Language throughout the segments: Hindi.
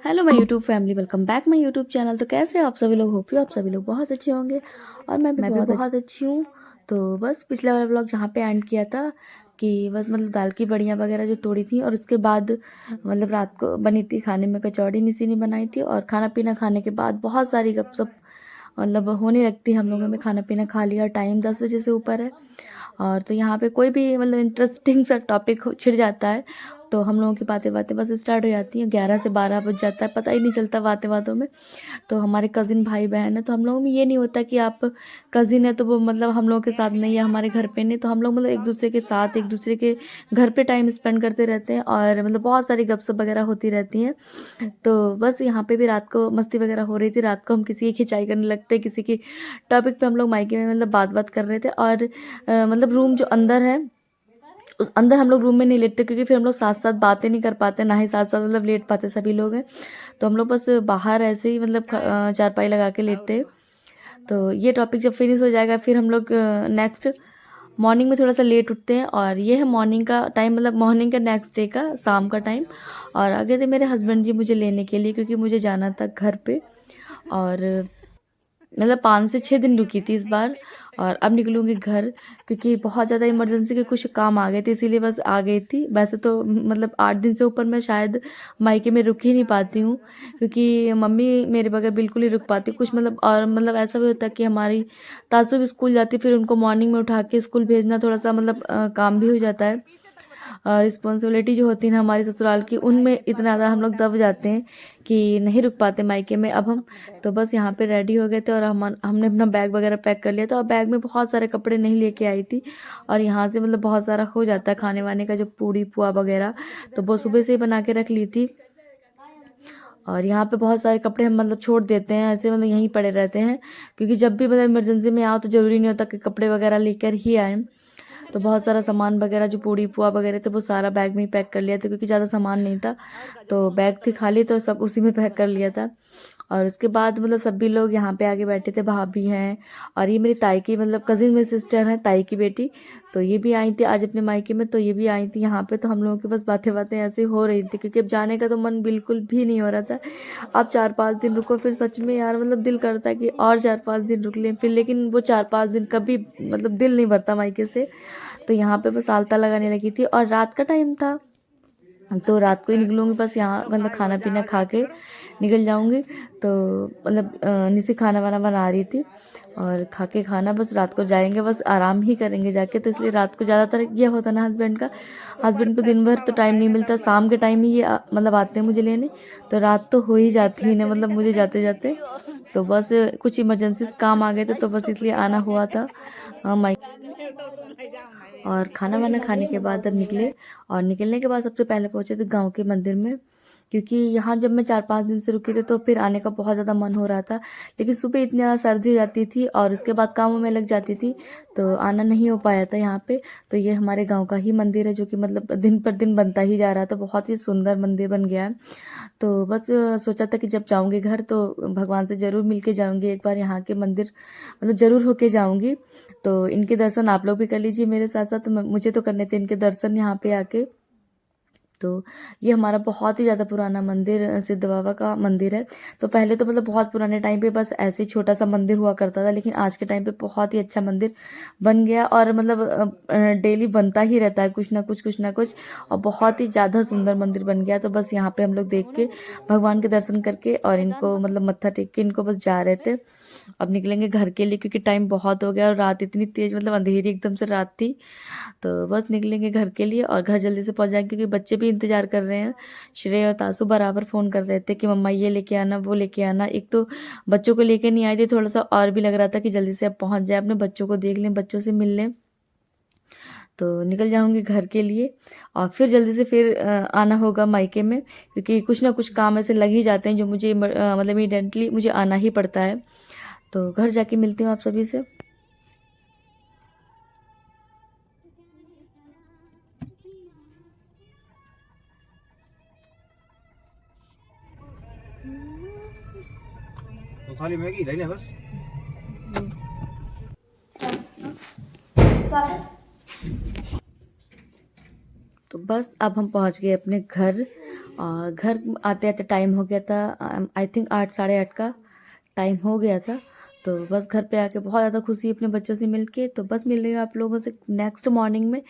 Hello my YouTube family, welcome back my YouTube channel. तो कैसे हैं आप सभी लोग? होप यू आप सभी लोग बहुत अच्छे होंगे और मैं भी बहुत अच्छी हूँ। तो बस पिछले वाला ब्लॉग जहाँ पे एंड किया था कि बस मतलब दाल की बड़ियाँ वगैरह जो तोड़ी थी और उसके बाद मतलब रात को बनी थी खाने में कचौड़ी निसी ने बनाई थी और खाना पीना खाने के बाद बहुत सारी गपशप मतलब होने लगती है। हम लोगों में खाना पीना खा लिया, टाइम 10 बजे से ऊपर है और तो यहाँ पे कोई भी मतलब इंटरेस्टिंग सा टॉपिक छिड़ जाता है तो हम लोगों की बातें बातें बस स्टार्ट हो जाती हैं। 11 से 12 बज जाता है, पता ही नहीं चलता बातें बातों में। तो हमारे कज़िन भाई बहन है तो हम लोगों में ये नहीं होता कि आप कज़िन है तो वो मतलब हम लोगों के साथ नहीं है, हमारे घर पे नहीं। तो हम लोग मतलब एक दूसरे के साथ एक दूसरे के घर पे टाइम स्पेंड करते रहते हैं और मतलब बहुत सारी गपशप वगैरह होती रहती हैं। तो बस यहाँ पे भी रात को मस्ती वगैरह हो रही थी। रात को हम किसी की खिंचाई करने लगते, किसी की टॉपिक पे हम लोग मायके में मतलब बात बात कर रहे थे। और मतलब रूम जो अंदर है उस अंदर हम लोग रूम में नहीं लेटते क्योंकि फिर हम लोग साथ साथ बातें नहीं कर पाते, ना ही साथ साथ मतलब लेट पाते सभी लोग हैं। तो हम लोग बस बाहर ऐसे ही मतलब चारपाई लगा के लेटते हैं। तो ये टॉपिक जब फिनिश हो जाएगा फिर हम लोग नेक्स्ट मॉर्निंग में थोड़ा सा लेट उठते हैं और ये है मॉर्निंग का टाइम, मतलब मॉर्निंग का नेक्स्ट डे का शाम का टाइम। और आगे से मेरे हस्बैंड जी मुझे लेने के लिए, क्योंकि मुझे जाना था घर पे और मतलब 5 से 6 दिन रुकी थी इस बार। और अब निकलूँगी घर क्योंकि बहुत ज़्यादा इमरजेंसी के कुछ काम आ गए थे, इसीलिए बस आ गई थी। वैसे तो मतलब 8 दिन से ऊपर मैं शायद मायके में रुक ही नहीं पाती हूँ क्योंकि मम्मी मेरे बगैर बिल्कुल ही रुक पाती कुछ मतलब। और मतलब ऐसा भी होता है कि हमारी तासु भी स्कूल जाती, फिर उनको मॉर्निंग में उठा के स्कूल भेजना थोड़ा सा मतलब काम भी हो जाता है। रिस्पॉन्सिबिलिटी जो होती है ना हमारी ससुराल की, उनमें इतना ज़्यादा हम लोग दब जाते हैं कि नहीं रुक पाते मायके में। अब हम तो बस यहाँ पे रेडी हो गए थे और हमने अपना बैग वगैरह पैक कर लिया था और बैग में बहुत सारे कपड़े नहीं लेके आई थी। और यहाँ से मतलब बहुत सारा हो जाता है खाने वाने का, जो पूड़ी पुआ वगैरह तो वो सुबह से ही बना के रख ली थी। और यहाँ पे बहुत सारे कपड़े हम मतलब छोड़ देते हैं ऐसे, मतलब यहीं पड़े रहते हैं क्योंकि जब भी मतलब इमरजेंसी में आओ तो ज़रूरी नहीं होता कि कपड़े वगैरह लेकर ही आए। तो बहुत सारा सामान वगैरह जो पूड़ी पुआ वगैरह थे वो सारा बैग में ही पैक कर लिया था क्योंकि ज़्यादा सामान नहीं था। तो बैग थी खाली तो सब उसी में पैक कर लिया था। और उसके बाद मतलब सभी लोग यहाँ पे आके बैठे थे, भाभी हैं और ये मेरी ताई की मतलब कज़िन में सिस्टर है, ताई की बेटी। तो ये भी आई थी आज अपने मायके में, तो ये भी आई थी यहाँ पे। तो हम लोगों की बस बातें बातें ऐसे हो रही थी क्योंकि अब जाने का तो मन बिल्कुल भी नहीं हो रहा था। अब 4-5 दिन रुको फिर सच में यार मतलब दिल करता है कि और 4-5 दिन रुक लें फिर, लेकिन वो 4-5 दिन कभी मतलब दिल नहीं भरता मायके से। तो यहाँ पे बस आलता लगाने लगी थी और रात का टाइम था तो रात को ही निकलूँगी बस, यहाँ मतलब खाना पीना खा के निकल जाऊँगी। तो मतलब निसी खाना वाना बना रही थी और खा के खाना बस रात को जाएंगे, बस आराम ही करेंगे जाके। तो इसलिए रात को ज़्यादातर ये होता ना हस्बैंड का, हस्बैंड को दिन भर तो टाइम नहीं मिलता, शाम के टाइम ही ये मतलब आते हैं मुझे लेने। तो रात तो हो ही जाती है ना मतलब मुझे जाते जाते। तो बस कुछ इमरजेंसी काम आ गए थे तो बस इसलिए आना हुआ था माई। और खाना वाना खाने के बाद अब निकले और निकलने के बाद सबसे पहले पहुंचे थे गांव के मंदिर में क्योंकि यहाँ जब मैं 4-5 दिन से रुकी थी तो फिर आने का बहुत ज़्यादा मन हो रहा था, लेकिन सुबह इतनी ज़्यादा सर्दी हो जाती थी और उसके बाद कामों में लग जाती थी तो आना नहीं हो पाया था यहाँ पे। तो ये हमारे गांव का ही मंदिर है जो कि मतलब दिन पर दिन बनता ही जा रहा था, बहुत ही सुंदर मंदिर बन गया है। तो बस सोचा था कि जब जाऊँगी घर तो भगवान से ज़रूर मिल के जाऊँगी, एक बार यहाँ के मंदिर मतलब ज़रूर होके जाऊँगी। तो इनके दर्शन आप लोग भी कर लीजिए मेरे साथ साथ। तो मुझे तो करने थे इनके दर्शन यहाँ पे आके। तो ये हमारा बहुत ही ज़्यादा पुराना मंदिर सिद्ध बाबा का मंदिर है। तो पहले तो मतलब बहुत पुराने टाइम पे बस ऐसे ही छोटा सा मंदिर हुआ करता था, लेकिन आज के टाइम पे बहुत ही अच्छा मंदिर बन गया और मतलब डेली बनता ही रहता है कुछ ना कुछ कुछ ना कुछ, और बहुत ही ज़्यादा सुंदर मंदिर बन गया। तो बस यहाँ पे हम लोग देख के भगवान के दर्शन करके और इनको मतलब मत्था टेक के इनको बस जा रहे थे। अब निकलेंगे घर के लिए क्योंकि टाइम बहुत हो गया और रात इतनी तेज मतलब अंधेरी एकदम से रात थी। तो बस निकलेंगे घर के लिए और घर जल्दी से पहुंच जाएंगे क्योंकि बच्चे भी इंतजार कर रहे हैं। श्रेय और तासु बराबर फ़ोन कर रहे थे कि मम्मा ये लेके आना वो लेके आना। एक तो बच्चों को लेके नहीं आई थी, थोड़ा सा और भी लग रहा था कि जल्दी से अब पहुंच जाए, अपने बच्चों को देख लें, बच्चों से मिल लें। तो निकल जाऊंगी घर के लिए और फिर जल्दी से फिर आना होगा मायके में क्योंकि कुछ ना कुछ काम ऐसे लग ही जाते हैं जो मुझे मतलब इमीडिएटली मुझे आना ही पड़ता है। तो घर जाके मिलती हूँ आप सभी से। तो खाली मैगी रही ना बस। तो बस अब हम पहुंच गए अपने घर और घर आते आते टाइम हो गया था, आई थिंक 8 साढ़े 8 का टाइम हो गया था। तो बस घर पे आके बहुत ज़्यादा खुशी अपने बच्चों से मिलके। तो बस मिल रही हूँ आप लोगों से नेक्स्ट मॉर्निंग में।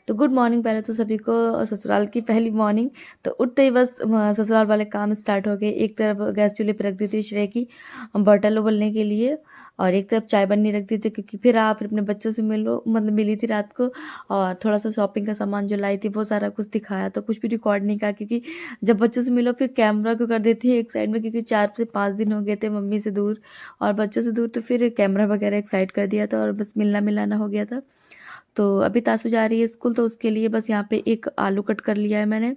तो गुड मॉर्निंग पहले तो सभी को, ससुराल की पहली मॉर्निंग। तो उठते ही बस ससुराल वाले काम स्टार्ट हो गए। एक तरफ गैस चूल्हे पर रख दी थी श्रेय की बॉटल उबलने के लिए, और एक तरफ चाय बननी रख दी थी, क्योंकि फिर आप अपने बच्चों से मिलो, मतलब मिली थी रात को। और थोड़ा सा शॉपिंग का सामान जो लाई थी वो सारा कुछ दिखाया, तो कुछ भी रिकॉर्ड नहीं कहा, क्योंकि जब बच्चों से मिलो फिर कैमरा को कर देती है एक साइड में, क्योंकि 4 से 5 दिन हो गए थे मम्मी से दूर और बच्चों से दूर, तो फिर कैमरा वगैरह एक साइड कर दिया था और बस मिलना मिलाना हो गया था। तो अभी तासू जा रही है स्कूल, तो उसके लिए बस यहाँ पे एक आलू कट कर लिया है मैंने।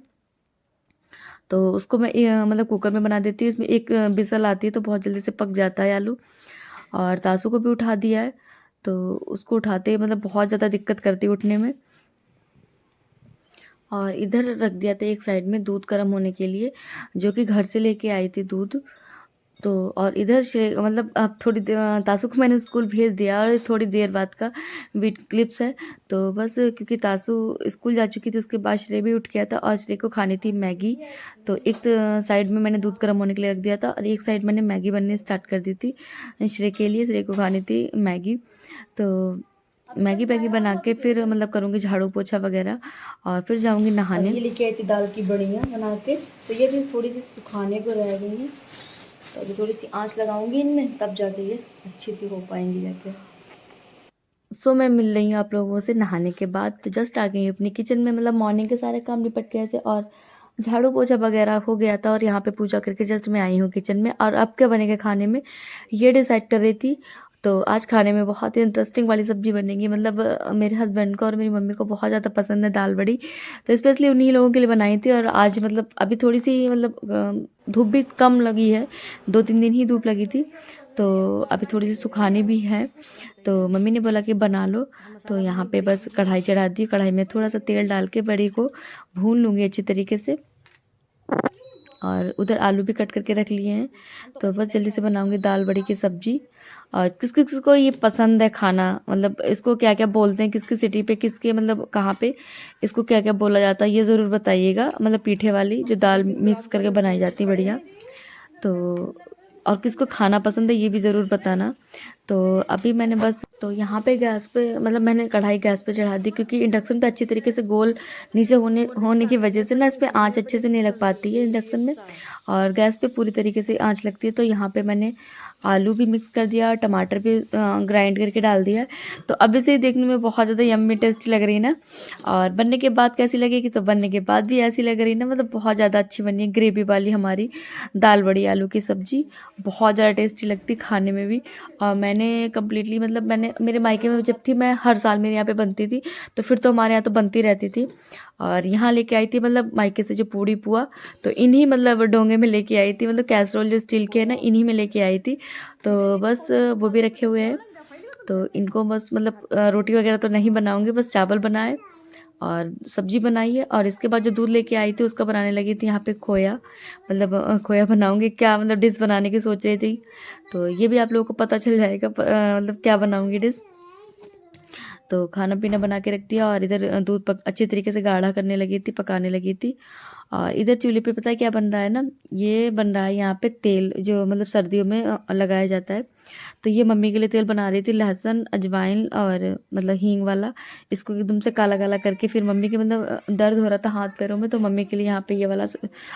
तो उसको मैं मतलब कुकर में बना देती हूँ। इसमें एक विसल आती है तो बहुत जल्दी से पक जाता है आलू। और तासू को भी उठा दिया है, तो उसको उठाते ही मतलब बहुत ज़्यादा दिक्कत करती है उठने में। और इधर रख दिया था एक साइड में दूध गर्म होने के लिए, जो कि घर से लेके आई थी दूध। तो और इधर से मतलब अब थोड़ी देर तासू को मैंने स्कूल भेज दिया, और थोड़ी देर बाद का बीट क्लिप्स है। तो बस क्योंकि तासू स्कूल जा चुकी थी, उसके बाद श्रेय भी उठ गया था और श्रेय को खानी थी मैगी। तो एक साइड में मैंने दूध गर्म होने के लिए रख दिया था, और एक साइड मैंने मैगी बननी स्टार्ट कर दी थी श्रेय के लिए। श्रेय को खानी थी मैगी। तो मैगी वैगी बना के फिर मतलब करूँगी झाड़ू पोछा वगैरह, और फिर जाऊँगी नहाने। ये लेके आई थी दाल की बड़ियाँ बना के, तो ये भी थोड़ी सी सुखाने को रह गई हैं, तो अभी थोड़ी सी आंच लगाऊंगी इनमें, तब जाके ये अच्छी सी हो पाएंगी जाके। सो मैं मिल रही हूँ आप लोगों से नहाने के बाद। तो जस्ट आ गई अपनी किचन में, मतलब मॉर्निंग के सारे काम निपट गए थे और झाड़ू पोछा वगैरह हो गया था, और यहाँ पे पूजा करके जस्ट मैं आई हूँ किचन में। और अब क्या बनेगा खाने में ये डिसाइड कर रही थी। तो आज खाने में बहुत ही इंटरेस्टिंग वाली सब्जी बनेगी, मतलब मेरे हस्बैंड को और मेरी मम्मी को बहुत ज़्यादा पसंद है दाल बड़ी, तो स्पेशली उन्हीं लोगों के लिए बनाई थी। और आज मतलब अभी थोड़ी सी मतलब धूप भी कम लगी है, 2-3 दिन ही धूप लगी थी, तो अभी थोड़ी सी सुखानी भी है। तो मम्मी ने बोला कि बना लो। तो यहाँ पे बस कढ़ाई चढ़ा दी, कढ़ाई में थोड़ा सा तेल डाल के बड़ी को भून लूँगी अच्छी तरीके से। और उधर आलू भी कट करके रख लिए हैं, तो बस जल्दी से बनाऊंगी दाल बड़ी की सब्जी। और किस किस को ये पसंद है खाना, मतलब इसको क्या क्या बोलते हैं, किसकी सिटी पे, किसके मतलब कहाँ पे इसको क्या क्या बोला जाता है, ये ज़रूर बताइएगा। मतलब पीठे वाली जो दाल मिक्स करके बनाई जाती है बढ़िया। तो और किसको खाना पसंद है ये भी ज़रूर बताना। तो अभी मैंने बस तो यहाँ पे गैस पे मतलब मैंने कढ़ाई गैस पे चढ़ा दी, क्योंकि इंडक्शन पे अच्छी तरीके से गोल नीचे होने की वजह से ना इस पर आँच अच्छे से नहीं लग पाती है इंडक्शन में, और गैस पे पूरी तरीके से आँच लगती है। तो यहाँ पे मैंने आलू भी मिक्स कर दिया, टमाटर भी ग्राइंड करके डाल दिया। तो अभी से ही देखने में बहुत ज़्यादा यम्मी टेस्टी लग रही है ना, और बनने के बाद कैसी लगेगी, तो बनने के बाद भी ऐसी लग रही है ना, मतलब बहुत ज़्यादा अच्छी बनी है ग्रेवी वाली हमारी दाल बड़ी आलू की सब्ज़ी, बहुत ज़्यादा टेस्टी लगती खाने में भी। और मैंने कम्प्लीटली मतलब मैंने मेरे मायके में जब थी मैं, हर साल मेरे यहाँ पे बनती थी, तो फिर तो हमारे यहाँ तो बनती रहती थी। और यहाँ लेके आई थी मतलब मायके से जो पूड़ी पुआ, तो इन्हीं मतलब डोंगे में लेके आई थी, मतलब कैसरोल जो स्टील के है ना, इन्हीं में लेके आई थी। तो बस वो भी रखे हुए हैं, तो इनको बस मतलब रोटी वगैरह तो नहीं बनाऊंगी, बस चावल बनाए और सब्जी बनाई है। और इसके बाद जो दूध लेके आई थी उसका बनाने लगी थी यहाँ पे खोया, मतलब खोया बनाऊंगी क्या, मतलब डिश बनाने की सोच रही थी। तो ये भी आप लोगों को पता चल जाएगा मतलब क्या बनाऊंगी डिश। तो खाना पीना बना के रख दिया, और इधर दूध अच्छे तरीके से गाढ़ा करने लगी थी, पकाने लगी थी। और इधर चूल्हे पे पता है क्या बन रहा है ना, ये बन रहा है यहाँ पे तेल, जो मतलब सर्दियों में लगाया जाता है। तो ये मम्मी के लिए तेल बना रही थी, लहसुन अजवाइन और मतलब हींग वाला। इसको एकदम से काला काला करके फिर मम्मी के मतलब दर्द हो रहा था हाथ पैरों में, तो मम्मी के लिए यहाँ पे ये वाला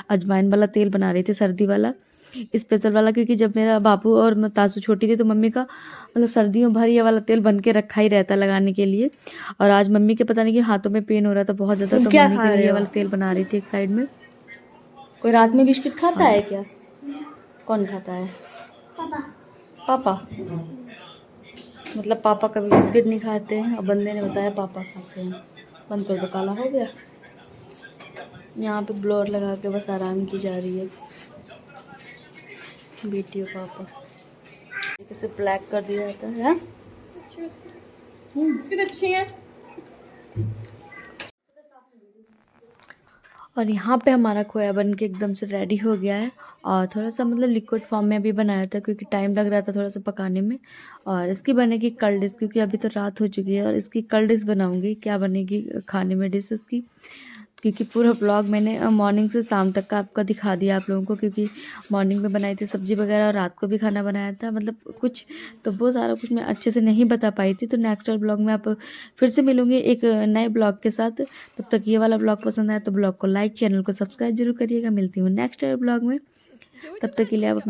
अजवाइन वाला तेल बना रही थी, सर्दी वाला स्पेशल वाला। क्योंकि जब मेरा बाबू और तासू छोटी थी तो मम्मी का मतलब सर्दियों भर ये वाला तेल बन के रखा ही रहता लगाने के लिए। और आज मम्मी के पता नहीं कि हाथों में पेन हो रहा था बहुत ज़्यादा, तो मम्मी के लिए ये वाला तेल बना रही थी एक साइड में। कोई रात में बिस्किट खाता है क्या? कौन खाता है? पापा। मतलब पापा कभी बिस्किट नहीं खाते हैं, और बंदे ने बताया पापा खाते हैं। बंद कर दो, काला हो गया। यहाँ पे ब्लोर लगा के बस आराम की जा रही है बेटी और पापा। इसे ब्लैक कर दिया जाता है। बिस्किट अच्छी है। और यहाँ पे हमारा खोया बन के एकदम से रेडी हो गया है, और थोड़ा सा मतलब लिक्विड फॉर्म में अभी बनाया था, क्योंकि टाइम लग रहा था थोड़ा सा पकाने में। और इसकी बनेगी कल डिश, क्योंकि अभी तो रात हो चुकी है, और इसकी कल डिश बनाऊंगी। क्या बनेगी खाने में डिश इसकी, क्योंकि पूरा ब्लॉग मैंने मॉर्निंग से शाम तक का आपका दिखा दिया आप लोगों को, क्योंकि मॉर्निंग में बनाई थी सब्जी वगैरह और रात को भी खाना बनाया था, मतलब कुछ तो वो सारा कुछ मैं अच्छे से नहीं बता पाई थी। तो नेक्स्ट ब्लॉग में आप फिर से मिलूंगी एक नए ब्लॉग के साथ। तब तक ये वाला ब्लॉग पसंद आया तो ब्लॉग को लाइक, चैनल को सब्सक्राइब जरूर करिएगा। मिलती हूँ नेक्स्ट ब्लॉग में, तब तक के लिए आप अपना